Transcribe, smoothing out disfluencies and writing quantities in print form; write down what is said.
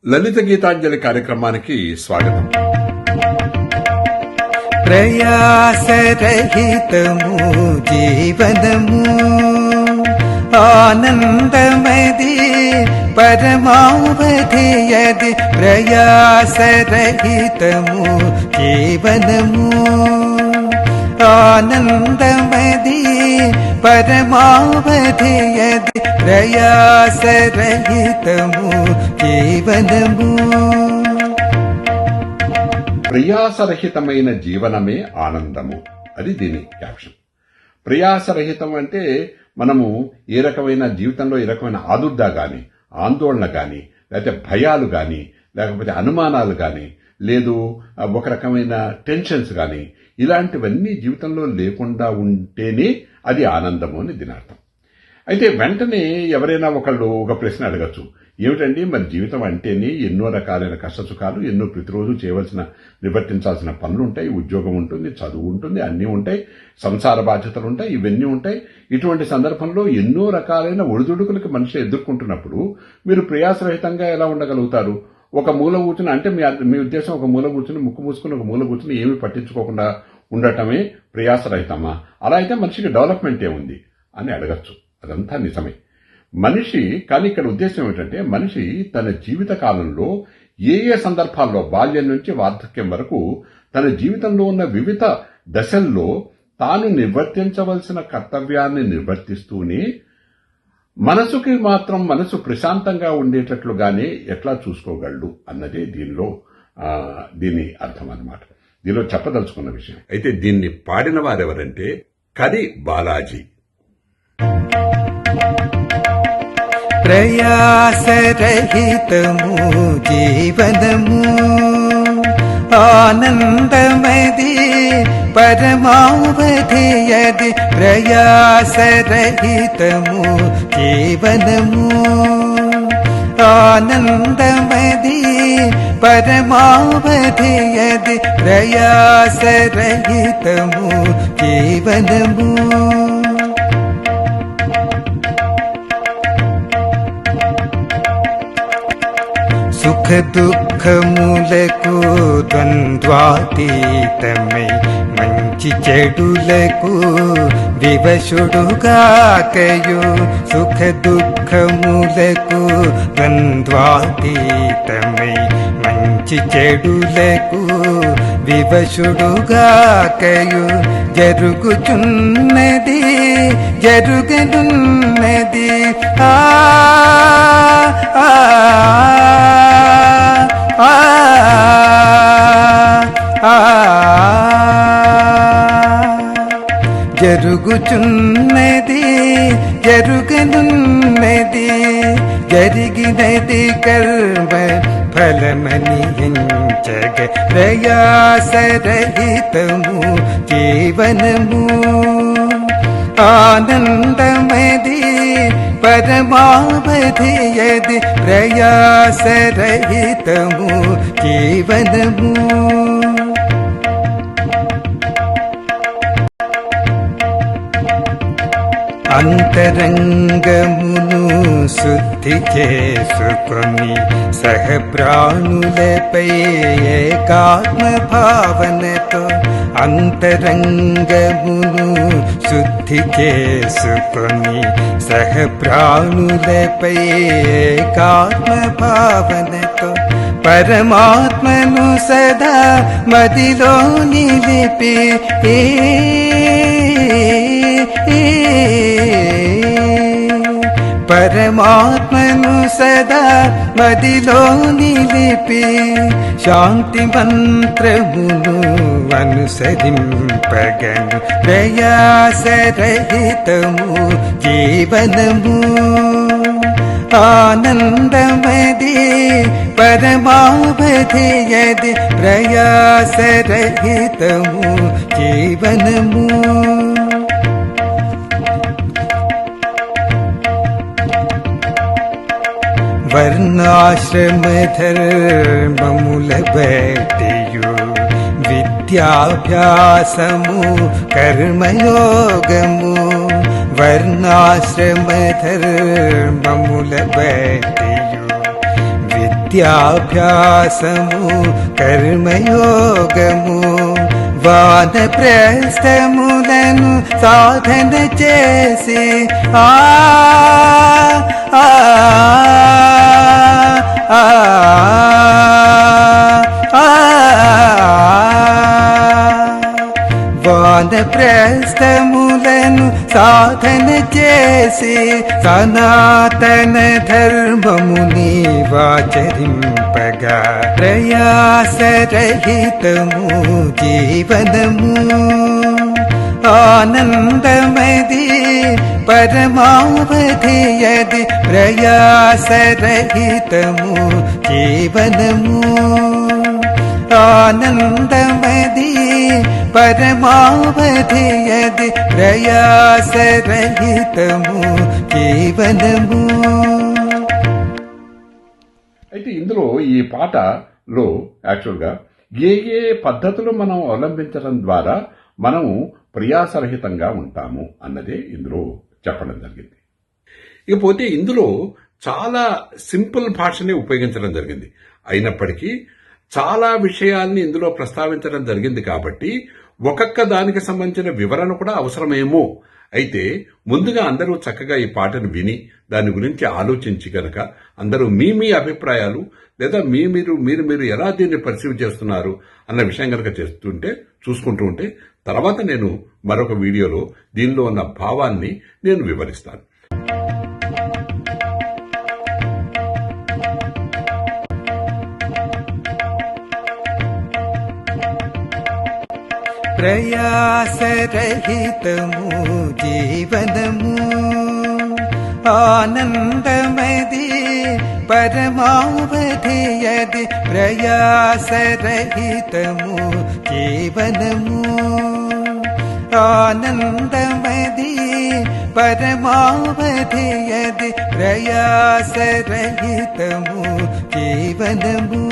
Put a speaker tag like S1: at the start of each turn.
S1: లలిత గీతాంజలి కార్యక్రమానికి స్వాగతం.
S2: ప్రయాసరహితము జీవనము ఆనందమది పరమావధియది. ప్రయాసరహితము జీవనము ఆనందమది పరమావధియది. ప్రయాసరహితము జీవనము.
S1: ప్రయాసరహితమైన జీవనమే ఆనందము, అది దీని క్యాప్షన్. ప్రయాసరహితం అంటే మనము ఏ రకమైన జీవితంలో ఏ రకమైన ఆదుర్దా గాని, ఆందోళన గాని, లేకపోతే భయాలు గాని, లేకపోతే అనుమానాలు గాని, లేదు ఒక రకమైన టెన్షన్స్ గాని, ఇలాంటివన్నీ జీవితంలో లేకుండా ఉంటేనే అది ఆనందము అని దీని అర్థం. అయితే వెంటనే ఎవరైనా ఒకళ్ళు ఒక ప్రశ్న అడగచ్చు, ఏమిటండి మరి జీవితం అంటేనే ఎన్నో రకాలైన కష్టసుఖాలు, ఎన్నో ప్రతిరోజు చేయవలసిన నిర్వర్తించాల్సిన పనులు ఉంటాయి, ఉద్యోగం ఉంటుంది, చదువు ఉంటుంది, అన్నీ ఉంటాయి, సంసార బాధ్యతలు ఉంటాయి, ఇవన్నీ ఉంటాయి. ఇటువంటి సందర్భంలో ఎన్నో రకాలైన ఒడిదుడుకులకి మనిషి ఎదుర్కొంటున్నప్పుడు మీరు ప్రయాసరహితంగా ఎలా ఉండగలుగుతారు? ఒక మూల కూర్చుని, అంటే మీ ఉద్దేశం ఒక మూల కూర్చుని, ముక్కు మూసుకుని ఒక మూల కూర్చుని ఏమీ పట్టించుకోకుండా ఉండటమే ప్రయాసరహితమా? అలా అయితే మనిషికి డెవలప్మెంట్ ఏముంది అని అడగచ్చు. అదంతా నిజమే మనిషి. కానీ ఇక్కడ ఉద్దేశం ఏమిటంటే, మనిషి తన జీవిత కాలంలో ఏ ఏ సందర్భాల్లో, బాల్యం నుంచి వార్ధక్యం వరకు తన జీవితంలో ఉన్న వివిధ దశల్లో తాను నిర్వర్తించవలసిన కర్తవ్యాన్ని నిర్వర్తిస్తూనే మనసుకి మాత్రం మనసు ప్రశాంతంగా ఉండేటట్లుగానే ఎట్లా చూసుకోగలడు అన్నదే దీని అర్థం అన్నమాట. దీనిలో చెప్పదలుచుకున్న విషయం. అయితే దీన్ని పాడిన వారెవరంటే కరి బాలాజీ.
S2: ప్రయాసరహితము జీవనము ఆనందమది పరమావధియది. ప్రయాసరహితము జీవనము ఆనందమది పరమావధియది. ప్రయాసరహితము జీవనము. సుఖ దుఃఖములకు ద్వంద్వాతీతమై మంచి చెడులకు వివశుడుగాకయు. సుఖ దుఃఖములకు ద్వంద్వాతీతమై మంచి చెడులకు వివశుడుగాకయు. జరుగుచున్నది జరుగనున్నది జరుగుచున్నది జరుగనున్నది. జరిగినది కర్మ ఫలమని ఎంచగ. ప్రయాసరహితము జీవనము ఆనందమది పరమావధియది. ప్రయాసరహితము జీవనము. అంతరంగమును శుద్ధి చేసుకొని సహప్రాణులపై ఏకాత్మ భావనతో. అంతరంగమును శుద్ధి చేసుకొని సహప్రాణులపై ఏకాత్మ భావనతో. పరమాత్మను సదా మదిలో నిలిపి పరమాత్మను సదా మదిలో నిలిపి శాంతి మంత్రమును అనుసరింపగను. ప్రయాసరహితము జీవనము ఆనందమది పరమావధియది. ప్రయాసరహితము జీవనము. వర్ణాశ్రమ ధర్మముల బట్టియు విద్యాభ్యాసము కర్మయోగము. వర్ణాశ్రమ ధర్మముల బట్టియు విద్యాభ్యాసము కర్మయోగము వానప్రస్థములను సాధన చేసి ఆ ఆ ఆ వానప్రస్థములను సాధన చేసి సనాతన ధర్మముని వాచరింపగా ప్రయాసరహితము జీవనము ఆనందమది పరమావధియది ప్రయాసరహితము జీవనము ఆనందమది పరమావధియది ప్రయాసరహితము జీవనము.
S1: అయితే ఇందులో ఈ పాటలో యాక్చువల్గా ఏ ఏ పద్ధతులు మనం అవలంబించడం ద్వారా మనము ప్రయాసరహితంగా ఉంటాము అన్నదే ఇందులో చెప్పడం జరిగింది. ఇకపోతే ఇందులో చాలా సింపుల్ భాషని ఉపయోగించడం జరిగింది. అయినప్పటికీ చాలా విషయాల్ని ఇందులో ప్రస్తావించడం జరిగింది కాబట్టి ఒక్కొక్క దానికి సంబంధించిన వివరణ కూడా అవసరమేమో. అయితే ముందుగా అందరూ చక్కగా ఈ పాటను విని దాని గురించి ఆలోచించి గనక అందరూ మీ మీ అభిప్రాయాలు లేదా మీరు ఎలా దీన్ని పర్సీవ్ చేస్తున్నారు అన్న విషయం కనుక చూసుకుంటూ ఉంటే తర్వాత నేను మరొక వీడియోలో దీనిలో ఉన్న భావాన్ని నేను వివరిస్తాను.
S2: ప్రయాసరహితము జీవనము ఆనందమది పరమావధియది ప్రయాసరహితము జీవనము ఆనందమది పరమావధియది ప్రయాసరహితము జీవనము.